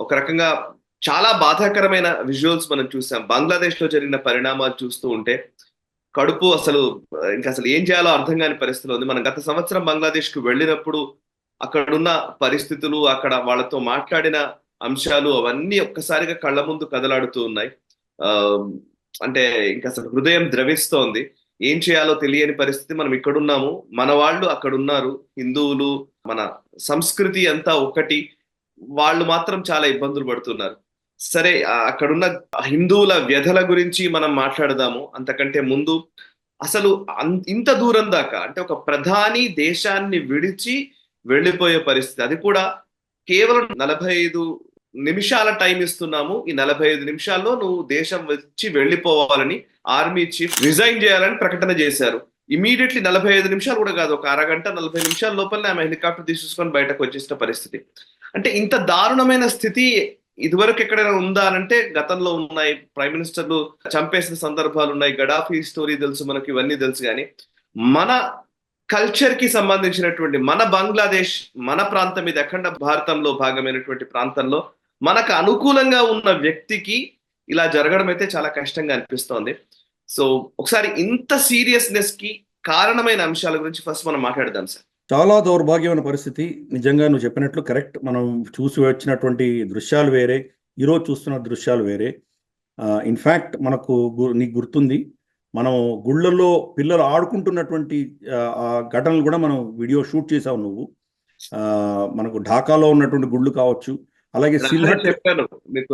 ఒక రకంగా చాలా బాధాకరమైన విజువల్స్ మనం చూసాం. బంగ్లాదేశ్ లో జరిగిన పరిణామాలు చూస్తూ ఉంటే కడుపు అసలు ఇంకా అసలు ఏం చేయాలో అర్థం కాని పరిస్థితిలో ఉంది. మనం గత సంవత్సరం బంగ్లాదేశ్ కు వెళ్ళినప్పుడు అక్కడున్న పరిస్థితులు, అక్కడ వాళ్ళతో మాట్లాడిన అంశాలు అవన్నీ ఒక్కసారిగా కళ్ళ ముందు కదలాడుతూ ఉన్నాయి. ఆ అంటే ఇంకా అసలు హృదయం ద్రవిస్తోంది. ఏం చేయాలో తెలియని పరిస్థితి. మనం ఇక్కడున్నాము, మన వాళ్ళు అక్కడున్నారు. హిందువులు, మన సంస్కృతి అంతా ఒకటి. వాళ్ళు మాత్రం చాలా ఇబ్బందులు పడుతున్నారు. సరే, అక్కడున్న హిందువుల వ్యధల గురించి మనం మాట్లాడదాము. అంతకంటే ముందు అసలు ఇంత దూరం దాకా అంటే ఒక ప్రధాని దేశాన్ని విడిచి వెళ్ళిపోయే పరిస్థితి, అది కూడా కేవలం 45 నిమిషాల టైం ఇస్తున్నాము, ఈ 45 నిమిషాల్లో నువ్వు దేశం వచ్చి వెళ్ళిపోవాలని ఆర్మీ చీఫ్ రిజైన్ చేయాలని ప్రకటన చేశారు. ఇమీడియట్లీ 45 నిమిషాలు కూడా కాదు, ఒక అరగంట 40 నిమిషాల లోపలనే ఆమె హెలికాప్టర్ తీసుకొని బయటకు వచ్చేసిన పరిస్థితి. అంటే ఇంత దారుణమైన స్థితి ఇదివరకు ఎక్కడైనా ఉందా అంటే గతంలో ఉన్నాయి. ప్రైమ్ మినిస్టర్లు చంపేసిన సందర్భాలు ఉన్నాయి. గడాఫీ స్టోరీ తెలుసు మనకి, ఇవన్నీ తెలుసు. కానీ మన కల్చర్ కి సంబంధించినటువంటి మన బంగ్లాదేశ్, మన ప్రాంతం, ఇది అఖండ భారతంలో భాగమైనటువంటి ప్రాంతంలో మనకు అనుకూలంగా ఉన్న వ్యక్తికి ఇలా జరగడం అయితే చాలా కష్టంగా అనిపిస్తోంది. సో ఒకసారి ఇంత సీరియస్నెస్ కి కారణమైన అంశాల గురించి ఫస్ట్ మనం మాట్లాడదాం సార్. చాలా దౌర్భాగ్యమైన పరిస్థితి. నిజంగా నువ్వు చెప్పినట్లు కరెక్ట్. మనం చూసి వచ్చినటువంటి దృశ్యాలు వేరే, ఈరోజు చూస్తున్న దృశ్యాలు వేరే. ఇన్ఫ్యాక్ట్ నీకు గుర్తుంది, మనం గుళ్ళల్లో పిల్లలు ఆడుకుంటున్నటువంటి ఆ ఘటనలు కూడా మనం వీడియో షూట్ చేసావు నువ్వు. మనకు ఢాకాలో ఉన్నటువంటి గుళ్ళు కావచ్చు, అలాగే సిల్హట్. చెప్పాను మీకు,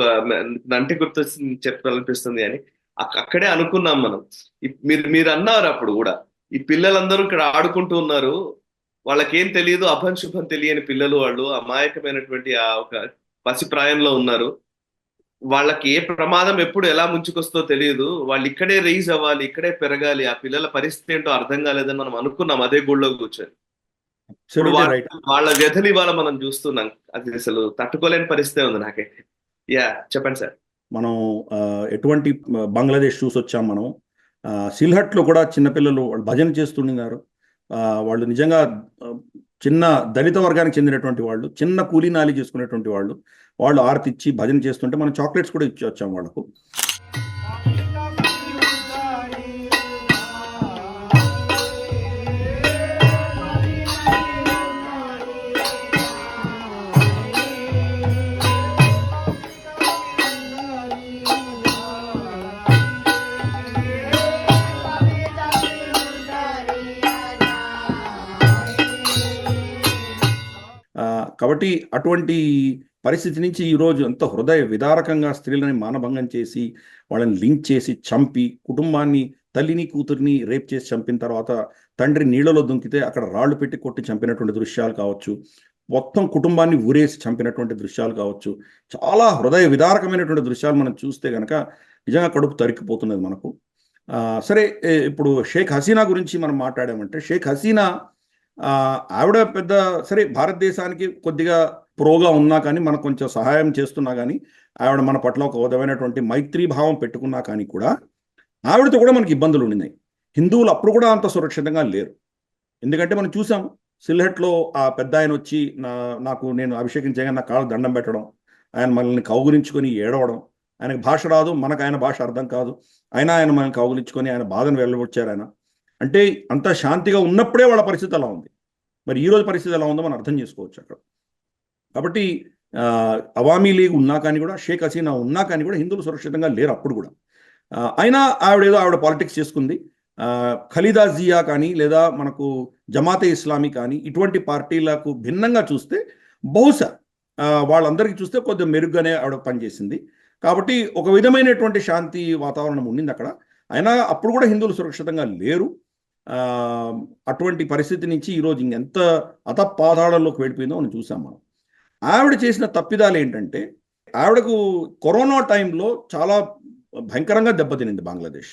అంటే గుర్తు చెప్పాలనిపిస్తుంది అని అక్కడే అనుకున్నాం మనం. మీరు అన్నారు అప్పుడు కూడా, ఈ పిల్లలందరూ ఇక్కడ ఆడుకుంటూ ఉన్నారు, వాళ్ళకేం తెలియదు, అభంశుభం తెలియని పిల్లలు, వాళ్ళు అమాయకమైనటువంటి ఆ ఒక పసిప్రాయంలో ఉన్నారు. వాళ్ళకి ఏ ప్రమాదం ఎప్పుడు ఎలా ముంచుకొస్తో తెలియదు, వాళ్ళు ఇక్కడే రైజ్ అవ్వాలి, ఇక్కడే పెరగాలి, ఆ పిల్లల పరిస్థితి ఏంటో అర్థం కాలేదని మనం అనుకున్నాం అదే గుళ్ళో కూర్చొని. వాళ్ళ వ్యధలు ఇవాళ మనం చూస్తున్నాం. అది అసలు తట్టుకోలేని పరిస్థితి ఉంది నాకైతే. చెప్పండి సార్. మనం ఎటువంటి బంగ్లాదేశ్ చూసి వచ్చాం మనం. సిల్హట్ లో కూడా చిన్నపిల్లలు వాళ్ళు భజన చేస్తున్నారు. వాళ్ళు నిజంగా చిన్న దళిత వర్గానికి చెందినటువంటి వాళ్ళు, చిన్న కూలీ నాలి చేసుకునేటువంటి వాళ్ళు ఆరతి ఇచ్చి భజన చేస్తుంటే మనం చాక్లెట్స్ కూడా ఇచ్చి వచ్చాం వాళ్ళకు. కాబట్టి అటువంటి పరిస్థితి నుంచి ఈరోజు ఎంతో హృదయ విదారకంగా స్త్రీలని మానభంగం చేసి, వాళ్ళని లింక్ చేసి చంపి, కుటుంబాన్ని, తల్లిని కూతురిని రేప్ చేసి చంపిన తర్వాత తండ్రి నీళ్లలో దుంకితే అక్కడ రాళ్లు పెట్టి కొట్టి చంపినటువంటి దృశ్యాలు కావచ్చు, మొత్తం కుటుంబాన్ని ఊరేసి చంపినటువంటి దృశ్యాలు కావచ్చు, చాలా హృదయ విదారకమైనటువంటి దృశ్యాలు మనం చూస్తే కనుక నిజంగా కడుపు తరిక్కిపోతున్నది మనకు. సరే, ఇప్పుడు షేక్ హసీనా గురించి మనం మాట్లాడామంటే, షేక్ హసీనా ఆవిడ పెద్ద సరే భారతదేశానికి కొద్దిగా ప్రోగా ఉన్నా కానీ, మనకు కొంచెం సహాయం చేస్తున్నా కానీ, ఆవిడ మన పట్ల ఒక విధమైనటువంటి మైత్రీ భావం పెట్టుకున్నా కానీ కూడా ఆవిడతో కూడా మనకి ఇబ్బందులు ఉండినాయి. హిందువులు అప్పుడు కూడా అంత సురక్షితంగా లేరు. ఎందుకంటే మనం చూసాం, సిల్హట్లో ఆ పెద్ద ఆయన వచ్చి నేను అభిషేకం చేయగా నా కాళ్ళు దండం పెట్టడం, ఆయన మనల్ని కౌగులించుకొని ఏడవడం, ఆయనకు భాష రాదు, మనకు ఆయన భాష అర్థం కాదు, అయినా ఆయన మనల్ని కౌగులించుకొని ఆయన బాధను వెళ్ళవచ్చారు. ఆయన అంటే అంత శాంతిగా ఉన్నప్పుడే వాళ్ళ పరిస్థితి అలా ఉంది. మరి ఈరోజు పరిస్థితి ఎలా ఉందో మనం అర్థం చేసుకోవచ్చు అక్కడ. కాబట్టి అవామీ లీగ్ ఉన్నా కానీ కూడా, షేక్ హసీనా ఉన్నా కానీ కూడా హిందువులు సురక్షితంగా లేరు అప్పుడు కూడా. అయినా ఆవిడ పాలిటిక్స్ చేసుకుంది. ఖలీదా జియా కానీ, లేదా మనకు జమాతే ఇస్లామీ కానీ, ఇటువంటి పార్టీలకు భిన్నంగా చూస్తే బహుశా వాళ్ళందరికీ చూస్తే కొద్దిగా మెరుగ్గానే ఆవిడ పనిచేసింది. కాబట్టి ఒక విధమైనటువంటి శాంతి వాతావరణం ఉండింది అక్కడ. అయినా అప్పుడు కూడా హిందువులు సురక్షితంగా లేరు. అటువంటి పరిస్థితి నుంచి ఈరోజు ఇంకెంత అధపాతాళంలోకి వెళ్ళిపోయిందో మనం చూసాం. మనం ఆవిడ చేసిన తప్పిదాలు ఏంటంటే, ఆవిడకు కరోనా టైంలో చాలా భయంకరంగా దెబ్బతినింది బంగ్లాదేశ్.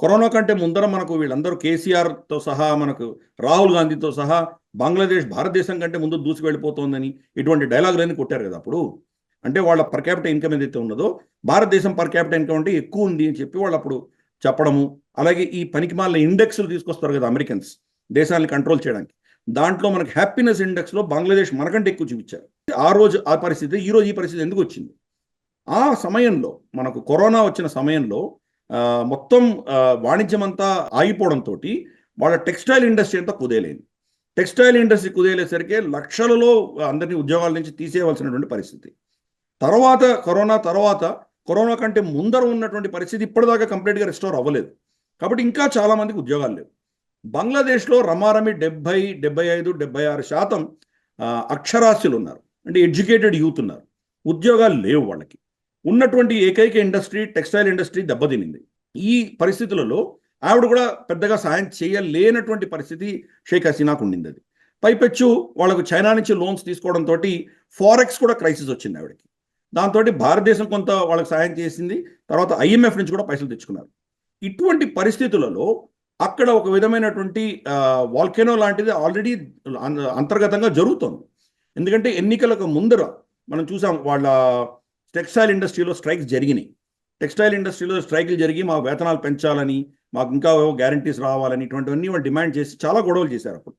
కరోనా కంటే ముందర మనకు వీళ్ళందరూ కేసీఆర్తో సహా, మనకు రాహుల్ గాంధీతో సహా బంగ్లాదేశ్ భారతదేశం కంటే ముందు దూసుకు వెళ్ళిపోతుందని ఇటువంటి డైలాగులన్నీ కొట్టారు కదా అప్పుడు. అంటే వాళ్ళ పర్ క్యాపిటల్ ఇన్కమ్ ఏదైతే ఉన్నదో, భారతదేశం పర్ క్యాపిటల్ ఇన్కమ్ అంటే ఎక్కువ ఉంది అని చెప్పి వాళ్ళు అప్పుడు చెప్పడము. అలాగే ఈ పనికిమాలిన ఇండెక్స్లు తీసుకొస్తారు కదా అమెరికన్స్ దేశాన్ని కంట్రోల్ చేయడానికి, దాంట్లో మనకి హ్యాపీనెస్ ఇండెక్స్లో బంగ్లాదేశ్ మనకంటే ఎక్కువ చూపించారు. ఆ రోజు ఆ పరిస్థితి, ఈ రోజు ఈ పరిస్థితి ఎందుకు వచ్చింది? ఆ సమయంలో మనకు కరోనా వచ్చిన సమయంలో మొత్తం వాణిజ్యం అంతా ఆగిపోవడంతో వాళ్ళ టెక్స్టైల్ ఇండస్ట్రీ అంతా కుదేలేదు. టెక్స్టైల్ ఇండస్ట్రీ కుదేలేసరికి లక్షలలో అందరినీ ఉద్యోగాల నుంచి తీసేయవలసినటువంటి పరిస్థితి. కరోనా కంటే ముందర ఉన్నటువంటి పరిస్థితి ఇప్పటిదాకా కంప్లీట్గా రిస్టోర్ అవ్వలేదు. కాబట్టి ఇంకా చాలా మందికి ఉద్యోగాలు లేవు. బంగ్లాదేశ్లో రమారమి 75-76% అక్షరాస్యులు ఉన్నారు, అంటే ఎడ్యుకేటెడ్ యూత్ ఉన్నారు. ఉద్యోగాలు లేవు వాళ్ళకి. ఉన్నటువంటి ఏకైక ఇండస్ట్రీ టెక్స్టైల్ ఇండస్ట్రీ దెబ్బతినింది. ఈ పరిస్థితులలో ఆవిడ కూడా పెద్దగా సాయం చేయలేనటువంటి పరిస్థితి షేక్ హసీనాకు ఉండింది. అది పైపెచ్చు వాళ్ళకు చైనా నుంచి లోన్స్ తీసుకోవడంతో ఫారెక్స్ కూడా క్రైసిస్ వచ్చింది ఆవిడకి. దాంతో భారతదేశం కొంత వాళ్ళకి సాయం చేసింది. తర్వాత IMF నుంచి కూడా పైసలు తెచ్చుకున్నారు. ఇటువంటి పరిస్థితులలో అక్కడ ఒక విధమైనటువంటి వాల్కెనో లాంటిది ఆల్రెడీ అంతర్గతంగా జరుగుతుంది. ఎందుకంటే ఎన్నికలకు ముందర మనం చూసాం వాళ్ళ టెక్స్టైల్ ఇండస్ట్రీలో స్ట్రైక్స్ జరిగినాయి. టెక్స్టైల్ ఇండస్ట్రీలో స్ట్రైకులు జరిగి మా వేతనాలు పెంచాలని, మాకు ఇంకా గ్యారంటీస్ రావాలని, ఇటువంటివన్నీ వాళ్ళు డిమాండ్ చేసి చాలా గొడవలు చేశారు. అప్పుడు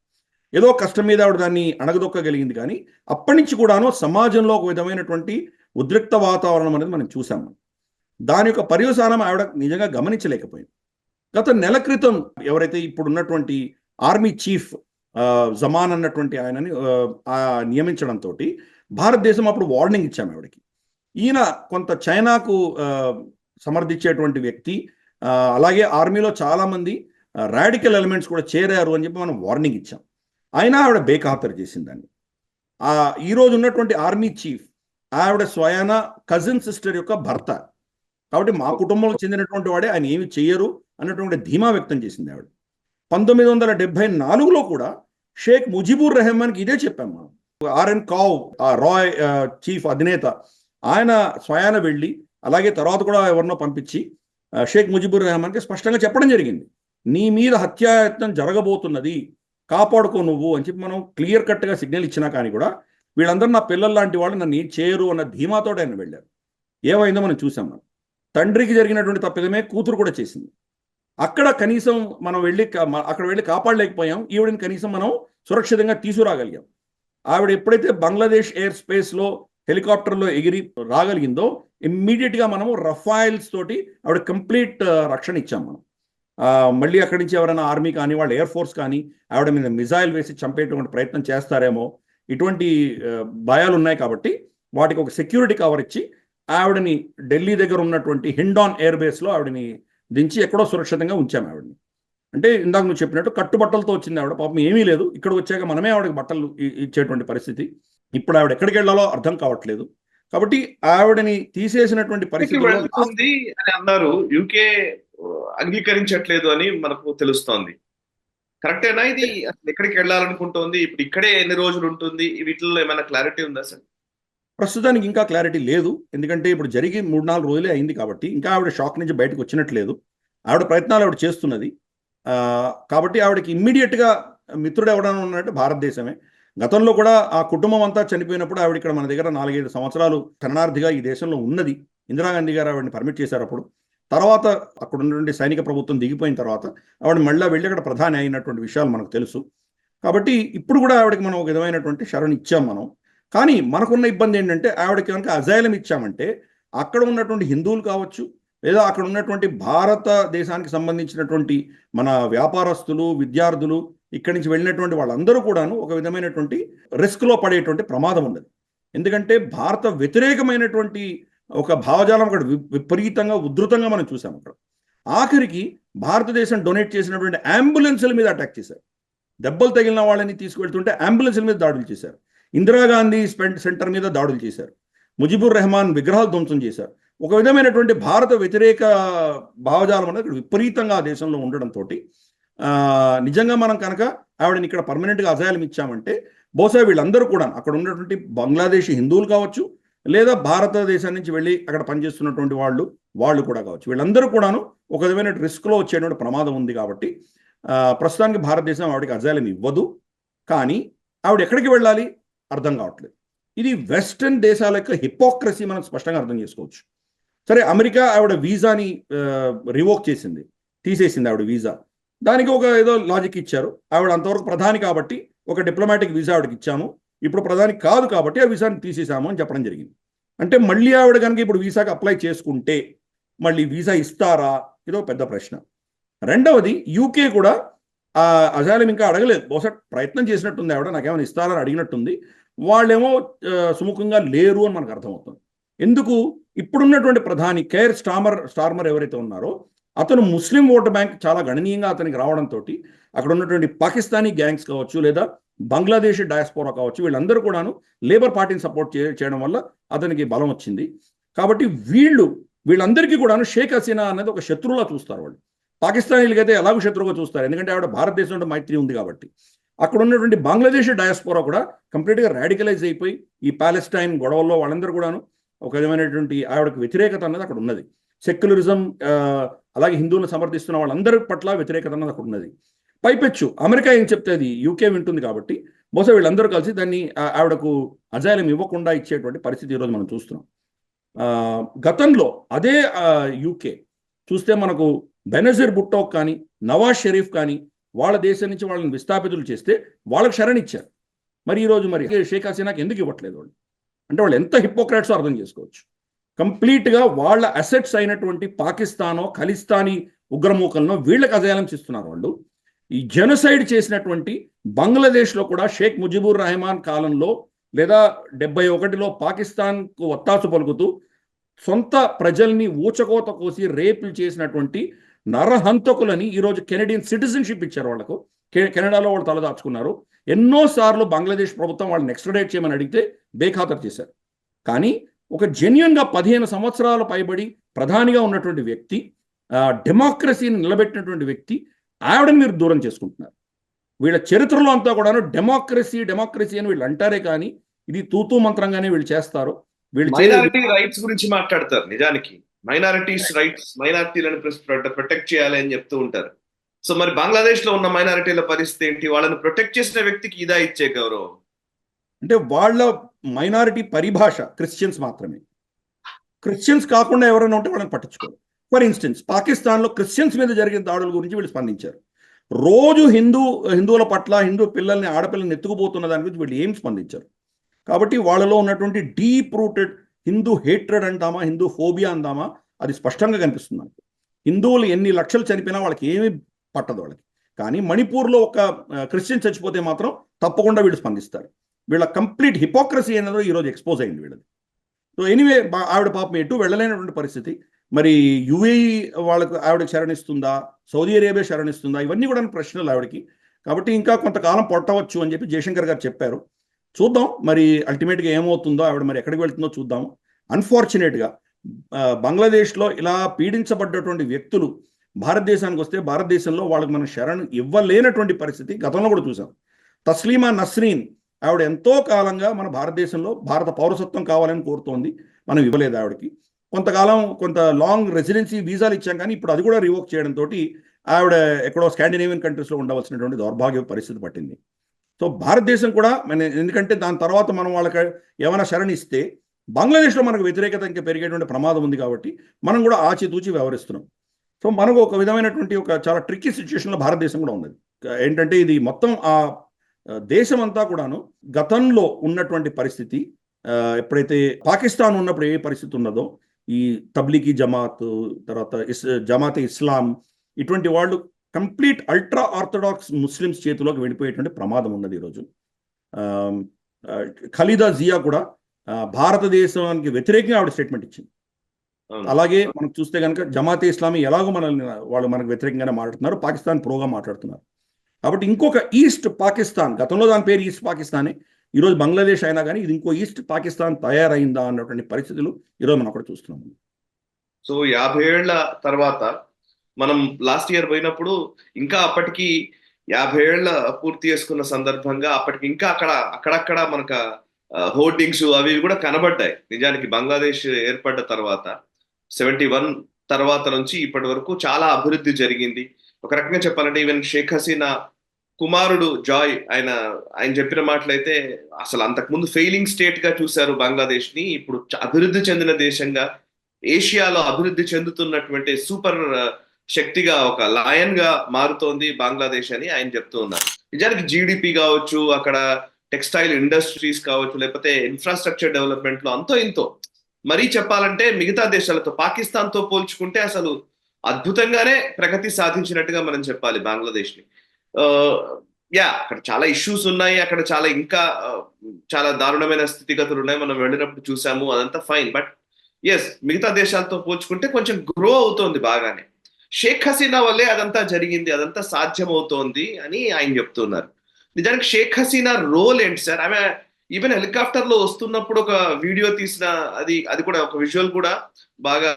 ఏదో కష్టం మీద ఆవిడ దాన్ని అణగదొక్కగలిగింది. కానీ అప్పటి నుంచి కూడాను సమాజంలో ఒక విధమైనటువంటి ఉద్రిక్త వాతావరణం అనేది మనం చూసాం. దాని యొక్క పర్యవసానం ఆవిడ నిజంగా గమనించలేకపోయింది. గత నెల క్రితం ఎవరైతే ఇప్పుడు ఉన్నటువంటి ఆర్మీ చీఫ్ జమాన్ అన్నటువంటి ఆయనని నియమించడంతో భారతదేశం అప్పుడు వార్నింగ్ ఇచ్చాము ఆవిడకి. ఈయన కొంత చైనాకు సమర్థించేటువంటి వ్యక్తి, అలాగే ఆర్మీలో చాలామంది రాడికల్ ఎలిమెంట్స్ కూడా చేరారు అని చెప్పి మనం వార్నింగ్ ఇచ్చాం. అయినా ఆవిడ బేఖాతరు చేసింది దాన్ని. ఈరోజు ఉన్నటువంటి ఆర్మీ చీఫ్ ఆవిడ స్వయాన కజిన్ సిస్టర్ యొక్క భర్త. కాబట్టి మా కుటుంబంలో చెందినటువంటి వాడే, ఆయన ఏమి చెయ్యరు అన్నటువంటి ధీమా వ్యక్తం చేసింది ఆవిడ. 1974లో కూడా షేక్ ముజిబుర్ రెహమాన్కి ఇదే చెప్పాం మనం. RN కావ్ రాయ్ చీఫ్ అధినేత ఆయన స్వయాన వెళ్ళి, అలాగే తర్వాత కూడా ఎవరినో పంపించి షేక్ ముజిబుర్ రెహమాన్కి స్పష్టంగా చెప్పడం జరిగింది, నీ మీద హత్యాయత్నం జరగబోతున్నది, కాపాడుకో నువ్వు అని చెప్పి మనం క్లియర్ కట్గా సిగ్నల్ ఇచ్చినా కానీ కూడా వీళ్ళందరూ నా పిల్లల లాంటి వాళ్ళు, నన్ను ఏం చేయరు అన్న ధీమాతో ఆయన వెళ్ళారు. ఏమైందో మనం చూసాం. మనం తండ్రికి జరిగినటువంటి తప్పిదమే కూతురు కూడా చేసింది. అక్కడ కనీసం మనం అక్కడ వెళ్ళి కాపాడలేకపోయాం. ఈవిడని కనీసం మనం సురక్షితంగా తీసుకురాగలిగాం. ఆవిడ ఎప్పుడైతే బంగ్లాదేశ్ ఎయిర్ స్పేస్లో హెలికాప్టర్లో ఎగిరి రాగలిగిందో ఇమ్మీడియట్గా మనము రఫైల్స్ తోటి ఆవిడ కంప్లీట్ రక్షణ ఇచ్చాం. మనం మళ్ళీ అక్కడి నుంచి ఎవరైనా ఆర్మీ కానీ వాళ్ళ ఎయిర్ ఫోర్స్ కానీ ఆవిడ మీద మిజైల్ వేసి చంపేటువంటి ప్రయత్నం చేస్తారేమో, ఇటువంటి భయాలు ఉన్నాయి. కాబట్టి వాటికి ఒక సెక్యూరిటీ కవర్ ఇచ్చి ఆవిడని ఢిల్లీ దగ్గర ఉన్నటువంటి హిండాన్ ఎయిర్ బేస్లో ఆవిడని దించి ఎక్కడో సురక్షితంగా ఉంచాము ఆవిడని. అంటే ఇందాక నువ్వు చెప్పినట్టు కట్టుబట్టలతో వచ్చింది ఆవిడ. పాపం ఏమీ లేదు. ఇక్కడ వచ్చాక మనమే ఆవిడకి బట్టలు ఇచ్చేటువంటి పరిస్థితి. ఇప్పుడు ఆవిడ ఎక్కడికి వెళ్ళాలో అర్థం కావట్లేదు. కాబట్టి ఆవిడని తీసేసినటువంటి పరిస్థితి అని అన్నారు. యూకే అంగీకరించట్లేదు అని మనకు తెలుస్తోంది. కరెక్టేనా ఇది? అసలు ఎక్కడికి వెళ్ళాలనుకుంటోంది, ఇప్పుడు ఇక్కడే ఎన్ని రోజులు ఉంటుంది, వీటిల్లో ఏమైనా క్లారిటీ ఉందా సార్? ప్రస్తుతానికి ఇంకా క్లారిటీ లేదు. ఎందుకంటే ఇప్పుడు జరిగి 3-4 రోజులే అయింది కాబట్టి ఇంకా ఆవిడ షాక్ నుంచి బయటకు వచ్చినట్లేదు. ఆవిడ ప్రయత్నాలు ఆవిడ చేస్తున్నది. కాబట్టి ఆవిడకి ఇమ్మీడియట్గా మిత్రుడు ఎవడన్నా ఉన్నట్టు భారతదేశమే. గతంలో కూడా ఆ కుటుంబం అంతా చనిపోయినప్పుడు ఆవిడ ఇక్కడ మన దగ్గర 4-5 సంవత్సరాలు శరణార్థిగా ఈ దేశంలో ఉన్నది. ఇందిరాగాంధీ గారు ఆవిడని పర్మిట్ చేశారు. అప్పుడు తర్వాత అక్కడ ఉన్నటువంటి సైనిక ప్రభుత్వం దిగిపోయిన తర్వాత ఆవిడ మళ్ళీ వెళ్ళి అక్కడ ప్రధాని అయినటువంటి విషయాలు మనకు తెలుసు. కాబట్టి ఇప్పుడు కూడా ఆవిడకి మనం ఒక విధమైనటువంటి శరణ్ ఇచ్చాం మనం. కానీ మనకున్న ఇబ్బంది ఏంటంటే ఆవిడకి కనుక అజైలం ఇచ్చామంటే అక్కడ ఉన్నటువంటి హిందువులు కావచ్చు, లేదా అక్కడ ఉన్నటువంటి భారతదేశానికి సంబంధించినటువంటి మన వ్యాపారస్తులు, విద్యార్థులు, ఇక్కడి నుంచి వెళ్ళినటువంటి వాళ్ళందరూ కూడాను ఒక విధమైనటువంటి రిస్క్లో పడేటువంటి ప్రమాదం ఉన్నది. ఎందుకంటే భారత వ్యతిరేకమైనటువంటి ఒక భావజాలం అక్కడ విపరీతంగా ఉధృతంగా మనం చూసాం. అక్కడ ఆఖరికి భారతదేశం డొనేట్ చేసినటువంటి అంబులెన్సుల మీద అటాక్ చేశారు. దెబ్బలు తగిలిన వాళ్ళని తీసుకువెళ్తుంటే అంబులెన్సుల మీద దాడులు చేశారు. ఇందిరాగాంధీ సెంటర్ మీద దాడులు చేశారు. ముజిబుర్ రెహమాన్ విగ్రహాలు ధ్వంసం చేశారు. ఒక విధమైనటువంటి భారత వ్యతిరేక భావజాలం అనేది విపరీతంగా ఆ దేశంలో ఉండడంతో నిజంగా మనం కనుక ఆవిడని ఇక్కడ పర్మనెంట్గా అజైలం ఇచ్చామంటే బహుశా వీళ్ళందరూ కూడా అక్కడ ఉన్నటువంటి బంగ్లాదేశీ హిందువులు కావచ్చు, లేదా భారతదేశం నుంచి వెళ్ళి అక్కడ పనిచేస్తున్నటువంటి వాళ్ళు కూడా కావచ్చు, వీళ్ళందరూ కూడాను ఒక విధమైన రిస్క్లో వచ్చేటువంటి ప్రమాదం ఉంది. కాబట్టి ప్రస్తుతానికి భారతదేశం ఆవిడకి అజైలం ఇవ్వదు. కానీ ఆవిడ ఎక్కడికి వెళ్ళాలి అర్థం కావట్లేదు. ఇది వెస్టర్న్ దేశాల యొక్క హిపోక్రసీ మనం స్పష్టంగా అర్థం చేసుకోవచ్చు. సరే, అమెరికా ఆవిడ వీసాని రివోక్ చేసింది, తీసేసింది ఆవిడ వీసా. దానికి ఒక ఏదో లాజిక్ ఇచ్చారు. ఆవిడ అంతవరకు ప్రధాని కాబట్టి ఒక డిప్లొమాటిక్ వీసా ఆవిడకి ఇచ్చాము, ఇప్పుడు ప్రధాని కాదు కాబట్టి ఆ వీసాని తీసేసాము అని చెప్పడం జరిగింది. అంటే మళ్ళీ ఆవిడ కనుక ఇప్పుడు వీసాకి అప్లై చేసుకుంటే మళ్ళీ వీసా ఇస్తారా, ఇదో పెద్ద ప్రశ్న. రెండవది యూకే కూడా ఆ అజైలం ఇంకా అడగలేదు, బహుశా ప్రయత్నం చేసినట్టుంది ఆవిడ, నాకేమైనా ఇస్తారని అడిగినట్టుంది. వాళ్ళేమో సుముఖంగా లేరు అని మనకు అర్థమవుతుంది. ఎందుకు? ఇప్పుడున్నటువంటి ప్రధాని కేర్ స్టార్మర్ ఎవరైతే ఉన్నారో అతను ముస్లిం ఓటు బ్యాంక్ చాలా గణనీయంగా అతనికి రావడంతో అక్కడ ఉన్నటువంటి పాకిస్తానీ గ్యాంగ్స్ కావచ్చు, లేదా బంగ్లాదేశ్ డయాస్పోరా కావచ్చు, వీళ్ళందరూ కూడాను లేబర్ పార్టీని సపోర్ట్ చేయడం వల్ల అతనికి బలం వచ్చింది. కాబట్టి వీళ్ళందరికీ కూడాను షేక్ హసీనా అనేది ఒక శత్రువులా చూస్తారు. వాళ్ళు పాకిస్తానీలకైతే ఎలాగో శత్రువుగా చూస్తారు, ఎందుకంటే ఆవిడ భారతదేశంలో మైత్రి ఉంది కాబట్టి. అక్కడ ఉన్నటువంటి బంగ్లాదేశ్ డయాస్పోరా కూడా కంప్లీట్గా రాడికలైజ్ అయిపోయి ఈ పాలెస్టైన్ గొడవల్లో వాళ్ళందరూ కూడాను ఒక విధమైనటువంటి ఆవిడకు వ్యతిరేకత అన్నది అక్కడ ఉన్నది. సెక్యులరిజం, అలాగే హిందువులను సమర్థిస్తున్న వాళ్ళందరి పట్ల వ్యతిరేకత అన్నది అక్కడ ఉన్నది. పైపెచ్చు అమెరికా ఏం చెప్తే అది యూకే వింటుంది కాబట్టి బహుశా వీళ్ళందరూ కలిసి దాన్ని ఆవిడకు అజైలం ఇవ్వకుండా ఇచ్చేటువంటి పరిస్థితి ఈరోజు మనం చూస్తున్నాం. గతంలో అదే యూకే చూస్తే మనకు బెనజీర్ భుట్టో కానీ నవాజ్ షరీఫ్ కానీ వాళ్ళ దేశం నుంచి వాళ్ళని విస్థాపితులు చేస్తే వాళ్ళకి శరణిచ్చారు. మరి ఈరోజు మరి షేక్ హసీనాకి ఎందుకు ఇవ్వట్లేదు వాళ్ళు? అంటే వాళ్ళు ఎంత హిపోక్రాట్స్ అర్థం చేసుకోవచ్చు. కంప్లీట్గా వాళ్ళ అసెట్స్ అయినటువంటి పాకిస్తానో ఖలిస్తానీ ఉగ్రమూకలను వీళ్ళకి అజైలం ఇస్తున్నారు వాళ్ళు. ఈ జెనోసైడ్ చేసినటువంటి బంగ్లాదేశ్లో కూడా షేక్ ముజిబుర్ రెహమాన్ కాలంలో లేదా 71లో పాకిస్తాన్కు ఒత్తాసు పలుకుతూ సొంత ప్రజల్ని ఊచకోత కోసి రేపులు చేసినటువంటి నరహంతకులని ఈరోజు కెనడియన్ సిటిజన్షిప్ ఇచ్చారు వాళ్ళకు. కెనడాలో వాళ్ళు తలదాచుకున్నారు. ఎన్నోసార్లు బంగ్లాదేశ్ ప్రభుత్వం వాళ్ళని ఎక్స్ట్రాడేట్ చేయమని అడిగితే బేఖాతరు చేశారు. కానీ ఒక జెన్యున్గా 15 సంవత్సరాల పైబడి ప్రధానిగా ఉన్నటువంటి వ్యక్తి, డెమోక్రసీని నిలబెట్టినటువంటి వ్యక్తి, ఆవిడని మీరు దూరం చేసుకుంటున్నారు. వీళ్ళ చరిత్రలో అంతా కూడాను డెమోక్రసీ అని వీళ్ళు అంటారే కానీ ఇది తూతూ మంత్రంగానే వీళ్ళు చేస్తారు. మైనారిటీ రైట్స్ గురించి మాట్లాడతారు. నిజానికి మైనారిటీస్ రైట్స్, మైనారిటీలను ప్రొటెక్ట్ చేయాలి అని చెప్తూ ఉంటారు. సో మరి బంగ్లాదేశ్ లో ఉన్న మైనారిటీల పరిస్థితి ఏంటి? వాళ్ళని ప్రొటెక్ట్ చేసిన వ్యక్తికి ఇదా ఇచ్చే గౌరవం? అంటే వాళ్ళ మైనారిటీ పరిభాష క్రిస్టియన్స్ మాత్రమే. క్రిస్టియన్స్ కాకుండా ఎవరైనా ఉంటే వాళ్ళని పట్టించుకోరు. ఫర్ ఇన్స్టెన్స్ పాకిస్తాన్లో క్రిస్టియన్స్ మీద జరిగిన దాడుల గురించి వీళ్ళు స్పందించారు. రోజు హిందువుల పట్ల, హిందూ పిల్లల్ని, ఆడపిల్లల్ని ఎత్తుకుపోతున్న దాని గురించి వీళ్ళు ఏం స్పందించారు. కాబట్టి వాళ్ళలో ఉన్నటువంటి డీప్ రూటెడ్ హిందూ హేట్రెడ్ అంటామా, హిందూ ఫోబియా అందామా, అది స్పష్టంగా కనిపిస్తుంది మనకు. హిందువులు ఎన్ని లక్షలు చనిపోయినా వాళ్ళకి ఏమీ పట్టదు వాళ్ళకి. కానీ మణిపూర్లో ఒక క్రిస్టియన్ చచ్చిపోతే మాత్రం తప్పకుండా వీళ్ళు స్పందిస్తారు. వీళ్ళ కంప్లీట్ హిపోక్రసీ అనేది ఈరోజు ఎక్స్పోజ్ అయింది వీళ్ళది. సో ఎనీవే, ఆవిడ పాపం ఎటు వెళ్ళలేనటువంటి పరిస్థితి. మరి యుఏఈ వాళ్ళకు ఆవిడకి శరణిస్తుందా, సౌదీ అరేబియా శరణిస్తుందా, ఇవన్నీ కూడా ప్రశ్నలు ఆవిడకి. కాబట్టి ఇంకా కొంతకాలం పట్టవచ్చు అని చెప్పి జయశంకర్ గారు చెప్పారు. చూద్దాం మరి అల్టిమేట్గా ఏమవుతుందో, ఆవిడ మరి ఎక్కడికి వెళ్తుందో చూద్దాం. అన్ఫార్చునేట్గా బంగ్లాదేశ్లో ఇలా పీడించబడ్డటువంటి వ్యక్తులు భారతదేశానికి వస్తే భారతదేశంలో వాళ్ళకి మనం శరణ్ ఇవ్వలేనటువంటి పరిస్థితి గతంలో కూడా చూసాం. తస్లీమా నస్రీన్ ఆవిడ ఎంతో కాలంగా మన భారతదేశంలో భారత పౌరసత్వం కావాలని కోరుతోంది, మనం ఇవ్వలేదు ఆవిడకి. కొంతకాలం కొంత లాంగ్ రెసిడెన్సీ వీసాలు ఇచ్చాం, కానీ ఇప్పుడు అది కూడా రివోక్ చేయడంతో ఆవిడ ఎక్కడో స్కాండినేవియన్ కంట్రీస్లో ఉండవలసినటువంటి దౌర్భాగ్య పరిస్థితి పట్టింది. సో భారతదేశం కూడా ఎందుకంటే దాని తర్వాత మనం వాళ్ళకి ఏమైనా శరణిస్తే బంగ్లాదేశ్లో మనకు వ్యతిరేకత ఇంకా పెరిగేటువంటి ప్రమాదం ఉంది కాబట్టి మనం కూడా ఆచితూచి వ్యవహరిస్తున్నాం. సో మనకు ఒక విధమైనటువంటి ఒక చాలా ట్రిక్కీ సిచ్యువేషన్లో భారతదేశం కూడా ఉన్నది. ఏంటంటే ఇది మొత్తం ఆ దేశం అంతా కూడాను గతంలో ఉన్నటువంటి పరిస్థితి, ఎప్పుడైతే పాకిస్తాన్ ఉన్నప్పుడు ఏ పరిస్థితి ఉన్నదో, ఈ తబ్లీగీ జమాత్, తర్వాత జమాతే ఇస్లాం, ఇటువంటి వాళ్ళు కంప్లీట్ అల్ట్రా ఆర్థడాక్స్ ముస్లిమ్స్ చేతిలోకి వెళ్ళిపోయేటువంటి ప్రమాదం ఉన్నది ఈరోజు. ఖలీదా జియా కూడా భారతదేశానికి వ్యతిరేకంగా ఆవిడ స్టేట్మెంట్ ఇచ్చింది. అలాగే మనం చూస్తే కనుక జమాతే ఇస్లామీ ఎలాగో వాళ్ళు మనకు వ్యతిరేకంగానే మాట్లాడుతున్నారు, పాకిస్తాన్ ప్రోగా మాట్లాడుతున్నారు. కాబట్టి ఇంకొక ఈస్ట్ పాకిస్తాన్, గతంలో దాని పేరు ఈస్ట్ పాకిస్తానే, ఈరోజు బంగ్లాదేశ్ అయినా కానీ ఇది ఇంకో ఈస్ట్ పాకిస్తాన్ తయారైందా అన్నటువంటి పరిస్థితులు ఈరోజు మనం అక్కడ చూస్తున్నాం. సో 50 ఏళ్ల తర్వాత మనం లాస్ట్ ఇయర్ పోయినప్పుడు ఇంకా అప్పటికి 50 ఏళ్ల పూర్తి చేసుకున్న సందర్భంగా అప్పటికి ఇంకా అక్కడక్కడ మనకు హోర్డింగ్స్ అవి కూడా కనబడ్డాయి. నిజానికి బంగ్లాదేశ్ ఏర్పడ్డ తర్వాత 71 తర్వాత నుంచి ఇప్పటి వరకు చాలా అభివృద్ధి జరిగింది. ఒక రకంగా చెప్పాలంటే ఈవెన్ షేక్ హసీనా కుమారుడు జాయ్ ఆయన చెప్పిన మాటలైతే అసలు అంతకుముందు ఫెయిలింగ్ స్టేట్ గా చూశారు బంగ్లాదేశ్ ని, ఇప్పుడు అభివృద్ధి చెందిన దేశంగా, ఏషియాలో అభివృద్ధి చెందుతున్నటువంటి సూపర్ శక్తిగా, ఒక లయన్ గా మారుతోంది బంగ్లాదేశ్ అని ఆయన చెప్తూ ఉన్నారు. నిజానికి జీడిపి కావచ్చు, అక్కడ టెక్స్టైల్ ఇండస్ట్రీస్ కావచ్చు, లేకపోతే ఇన్ఫ్రాస్ట్రక్చర్ డెవలప్మెంట్ లో అంతో ఇంతో మరీ చెప్పాలంటే మిగతా దేశాలతో పాకిస్తాన్ తో పోల్చుకుంటే అసలు అద్భుతంగానే ప్రగతి సాధించినట్టుగా మనం చెప్పాలి బంగ్లాదేశ్ ని. యా, అక్కడ చాలా ఇష్యూస్ ఉన్నాయి, అక్కడ చాలా ఇంకా చాలా దారుణమైన స్థితిగతులు ఉన్నాయి, మనం వెళ్ళినప్పుడు చూసాము, అదంతా ఫైన్. బట్ ఎస్, మిగతా దేశాలతో పోల్చుకుంటే కొంచెం గ్రో అవుతోంది బాగానే. షేక్ హసీనా వల్లే అదంతా జరిగింది, అదంతా సాధ్యం అవుతోంది అని ఆయన చెప్తున్నారు. నిజానికి షేక్ హసీనా రోల్ ఏంటి సార్? ఆమె ఈవెన్ హెలికాప్టర్ లో వస్తున్నప్పుడు ఒక వీడియో తీసిన, అది కూడా ఒక విజువల్ కూడా బాగా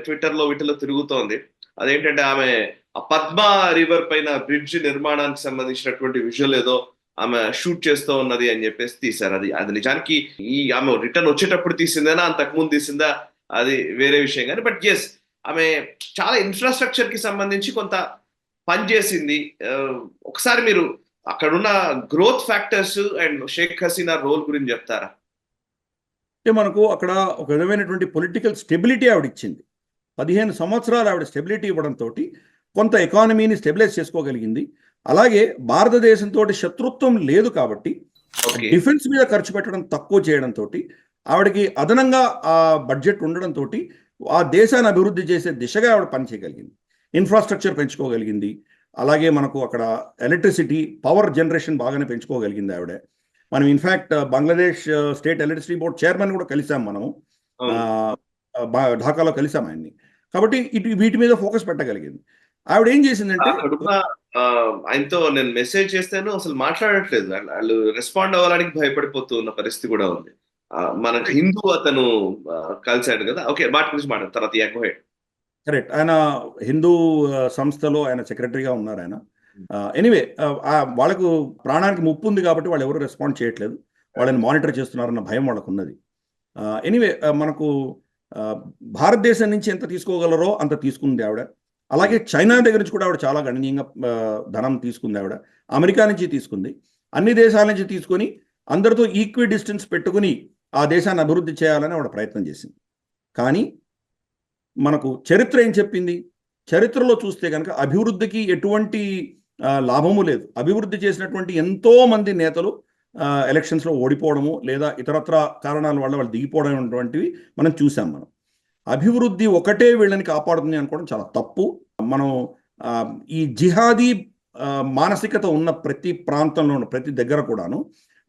ట్విట్టర్ లో వీటిలో తిరుగుతోంది. అదేంటంటే ఆమె ఆ పద్మా రివర్ పైన బ్రిడ్జ్ నిర్మాణానికి సంబంధించినటువంటి విజువల్ ఏదో ఆమె షూట్ చేస్తూ ఉన్నది అని చెప్పేసి తీశారు. అది అది నిజానికి ఆమె రిటర్న్ వచ్చేటప్పుడు తీసిందేనా, అంతకుముందు తీసిందా, అది వేరే విషయం. కానీ బట్ ఎస్, ఆమె చాలా ఇన్ఫ్రాస్ట్రక్చర్ కి సంబంధించి కొంత పనిచేసింది. ఒకసారి మీరు అక్కడున్న growth factors and Sheikh Hasina role గురించి చెప్తారా? అంటే మనకు అక్కడ ఒక విధమైనటువంటి పొలిటికల్ స్టెబిలిటీ ఆవిడ ఇచ్చింది. 15 సంవత్సరాలు ఆవిడ స్టెబిలిటీ ఇవ్వడంతో కొంత ఎకానమీని స్టెబిలైజ్ చేసుకోగలిగింది. అలాగే భారతదేశంతో శత్రుత్వం లేదు కాబట్టి డిఫెన్స్ మీద ఖర్చు పెట్టడం తక్కువ చేయడంతో ఆవిడకి అదనంగా ఆ బడ్జెట్ ఉండడంతో ఆ దేశాన్ని అభివృద్ధి చేసే దిశగా ఆవిడ పనిచేయగలిగింది. ఇన్ఫ్రాస్ట్రక్చర్ పెంచుకోగలిగింది. అలాగే మనకు అక్కడ ఎలక్ట్రిసిటీ పవర్ జనరేషన్ బాగానే పెంచుకోగలిగింది ఆవిడ. మనం in fact Bangladesh state electricity board chairman కూడా కలిసాం మనము, ఢాకాలో కలిసాం ఆయన్ని. కాబట్టి వీటి మీద ఫోకస్ పెట్టగలిగింది. ఆవిడ ఏం చేసిందంటే, ఆయనతో నేను మెసేజ్ చేస్తాను, అసలు మాట్లాడట్లేదు, వాళ్ళు రెస్పాండ్ అవ్వడానికి భయపడిపోతూ ఉన్న పరిస్థితి కూడా ఉంది. మనకు హిందూ అతను కలిశాడు కదా, ఓకే, వాటి గురించి మాట్లాడు తర్వాత. కరెక్ట్, ఆయన హిందూ సంస్థలో ఆయన సెక్రటరీగా ఉన్నారు ఆయన. ఎనీవే, వాళ్ళకు ప్రాణానికి ముప్పు ఉంది కాబట్టి వాళ్ళు ఎవరు రెస్పాండ్ చేయట్లేదు, వాళ్ళని మానిటర్ చేస్తున్నారన్న భయం వాళ్ళకు ఉన్నది. ఎనీవే, మనకు భారతదేశం నుంచి ఎంత తీసుకోగలరో అంత తీసుకుంది ఆవిడ. అలాగే చైనా దగ్గర నుంచి కూడా ఆవిడ చాలా గణనీయంగా ధనం తీసుకుంది ఆవిడ. అమెరికా నుంచి తీసుకుంది, అన్ని దేశాల నుంచి తీసుకొని అందరితో ఈక్వి డిస్టెన్స్ పెట్టుకుని ఆ దేశాన్ని అభివృద్ధి చేయాలని ఆవిడ ప్రయత్నం చేసింది. కానీ మనకు చరిత్ర ఏం చెప్పింది? చరిత్రలో చూస్తే కనుక అభివృద్ధికి ఎటువంటి లాభము లేదు. అభివృద్ధి చేసినటువంటి ఎంతో మంది నేతలు ఎలక్షన్స్లో ఓడిపోవడము లేదా ఇతరత్ర కారణాల వల్ల వాళ్ళు దిగిపోవడం అనేటువంటివి మనం చూసాం. మనం అభివృద్ధి ఒకటే వీళ్ళని కాపాడుతుంది అనుకోవడం చాలా తప్పు. మనం ఈ జిహాదీ మానసికత ఉన్న ప్రతి ప్రాంతంలో ఉన్న ప్రతి దగ్గర కూడాను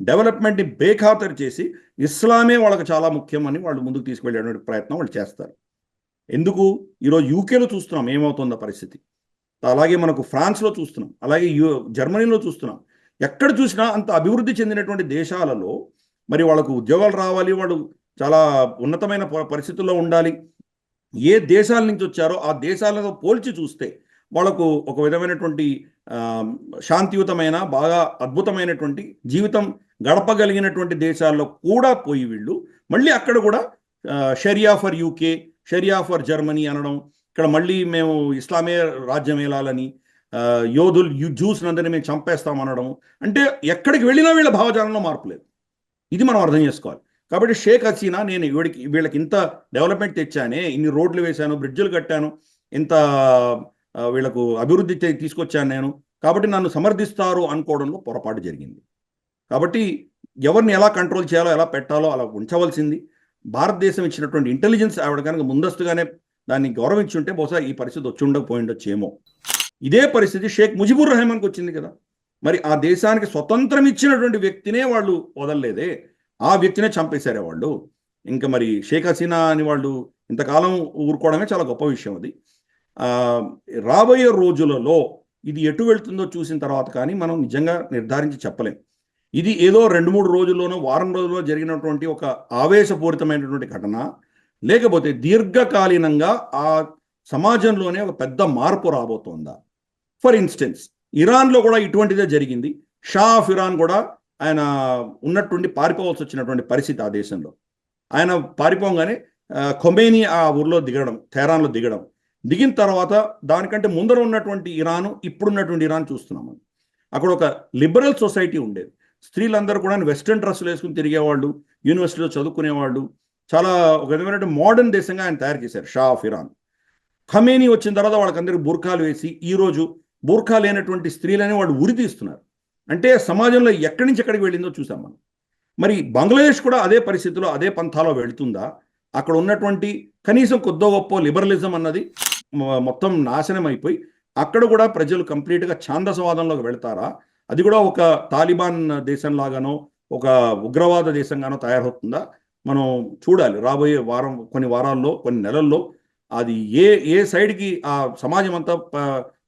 డెవలప్మెంట్ని బేఖాతరు చేసి ఇస్లామే వాళ్ళకి చాలా ముఖ్యం అని వాళ్ళు ముందుకు తీసుకువెళ్ళేటువంటి ప్రయత్నం వాళ్ళు చేస్తారు. ఎందుకు? ఈరోజు యూకేలో చూస్తున్నాం ఏమవుతుందో పరిస్థితి, అలాగే మనకు ఫ్రాన్స్లో చూస్తున్నాం, అలాగే జర్మనీలో చూస్తున్నాం. ఎక్కడ చూసినా అంత అభివృద్ధి చెందినటువంటి దేశాలలో మరి వాళ్ళకు ఉద్యోగాలు రావాలి, వాళ్ళు చాలా ఉన్నతమైన పరిస్థితుల్లో ఉండాలి. ఏ దేశాల నుంచి వచ్చారో ఆ దేశాలతో పోల్చి చూస్తే వాళ్ళకు ఒక విధమైనటువంటి శాంతియుతమైన బాగా అద్భుతమైనటువంటి జీవితం గడపగలిగినటువంటి దేశాల్లో కూడా పోయి వీళ్ళు మళ్ళీ అక్కడ కూడా షరియా ఫర్ యూకే, షరియా ఫర్ జర్మనీ అనడం, ఇక్కడ మళ్ళీ మేము ఇస్లామే రాజ్యం ఏలాలని, యోధులు జ్యూస్ నందరినీ మేము చంపేస్తామనడం. అంటే ఎక్కడికి వెళ్ళినా వీళ్ళ భావజాలంలో మార్పు లేదు. ఇది మనం అర్థం చేసుకోవాలి. కాబట్టి షేక్ హసీనా, నేను వీళ్ళకి ఇంత డెవలప్మెంట్ తెచ్చానే, ఇన్ని రోడ్లు వేశాను, బ్రిడ్జులు కట్టాను, ఇంత వీళ్ళకు అభివృద్ధి తీసుకొచ్చాను నేను, కాబట్టి నన్ను సమర్థిస్తారు అనుకోవడంలో పొరపాటు జరిగింది. కాబట్టి ఎవరిని ఎలా కంట్రోల్ చేయాలో ఎలా పెట్టాలో అలా ఉంచవలసింది. భారతదేశం ఇచ్చినటువంటి ఇంటెలిజెన్స్ ఆవిడ కనుక ముందస్తుగానే దాన్ని గౌరవించుంటే బహుశా ఈ పరిస్థితి వచ్చి ఉండకపోయిండొచ్చేమో. ఇదే పరిస్థితి షేక్ ముజిబుర్ రెహమాన్కి వచ్చింది కదా. మరి ఆ దేశానికి స్వతంత్రం ఇచ్చినటువంటి వ్యక్తినే వాళ్ళు వదలలేదే, ఆ వ్యక్తినే చంపేశారే వాళ్ళు. ఇంకా మరి షేక్ హసీనా అని వాళ్ళు ఇంతకాలం ఊరుకోవడమే చాలా గొప్ప విషయం. అది రాబోయే రోజులలో ఇది ఎటు వెళ్తుందో చూసిన తర్వాత కానీ మనం నిజంగా నిర్ధారించి చెప్పలేం. ఇది ఏదో 2-3 రోజుల్లోనో వారం రోజుల్లో జరిగినటువంటి ఒక ఆవేశపూరితమైనటువంటి ఘటన, లేకపోతే దీర్ఘకాలీనంగా ఆ సమాజంలోనే ఒక పెద్ద మార్పు రాబోతోందా? ఫర్ ఇన్స్టెన్స్ ఇరాన్లో కూడా ఇటువంటిదే జరిగింది. షా ఆఫ్ ఇరాన్ కూడా ఆయన ఉన్నట్టుండి పారిపోవాల్సి వచ్చినటువంటి పరిస్థితి ఆ దేశంలో. ఆయన పారిపోగానే ఖొమేనీ ఆ ఊర్లో దిగడం, తెహరాన్లో దిగిన తర్వాత దానికంటే ముందర ఉన్నటువంటి ఇరాను, ఇప్పుడున్నటువంటి ఇరాన్ చూస్తున్నాము. అక్కడ ఒక లిబరల్ సొసైటీ ఉండేది. స్త్రీలందరూ కూడా వెస్ట్రన్ డ్రెస్సులు వేసుకుని తిరిగేవాళ్ళు, యూనివర్సిటీలో చదువుకునేవాళ్ళు. చాలా ఒక విధమైన మోడర్న్ దేశంగా ఆయన తయారు చేశారు షా ఆఫ్ ఇరాన్. ఖమేనీ వచ్చిన తర్వాత వాళ్ళకందరికీ బూర్ఖాలు వేసి ఈరోజు బూర్ఖా లేనటువంటి స్త్రీలని వాళ్ళు ఉరి తీస్తున్నారు. అంటే సమాజంలో ఎక్కడి నుంచి ఎక్కడికి వెళ్ళిందో చూసాం మనం. మరి బంగ్లాదేశ్ కూడా అదే పరిస్థితిలో అదే పంథాలో వెళుతుందా? అక్కడ ఉన్నటువంటి కనీసం కొద్దో గొప్ప లిబరలిజం అన్నది మొత్తం నాశనం అయిపోయి అక్కడ కూడా ప్రజలు కంప్లీట్గా ఛాందసవాదంలోకి వెళ్తారా? అది కూడా ఒక తాలిబాన్ దేశంలాగానో ఒక ఉగ్రవాద దేశంగానో తయారవుతుందా? మనం చూడాలి రాబోయే కొన్ని వారాల్లో కొన్ని నెలల్లో అది ఏ సైడ్కి ఆ సమాజం అంతా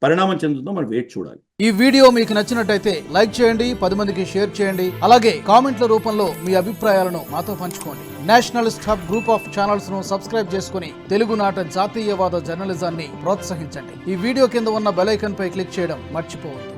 పరిణామం చెందుతుందో మనం వేచి చూడాలి. ఈ వీడియో మీకు నచ్చినట్టయితే లైక్ చేయండి, 10 మందికి షేర్ చేయండి. అలాగే కామెంట్ల రూపంలో మీ అభిప్రాయాలను మాతో పంచుకోండి. Nationalist hub group of channels ను సబ్స్క్రైబ్ చేసుకుని తెలుగునాట జాతీయవాద జర్నలిజాన్ని ప్రోత్సహించండి. ఈ వీడియో కింద ఉన్న బెల్ ఐకాన్ పై క్లిక్ చేయడం మర్చిపోవద్దు.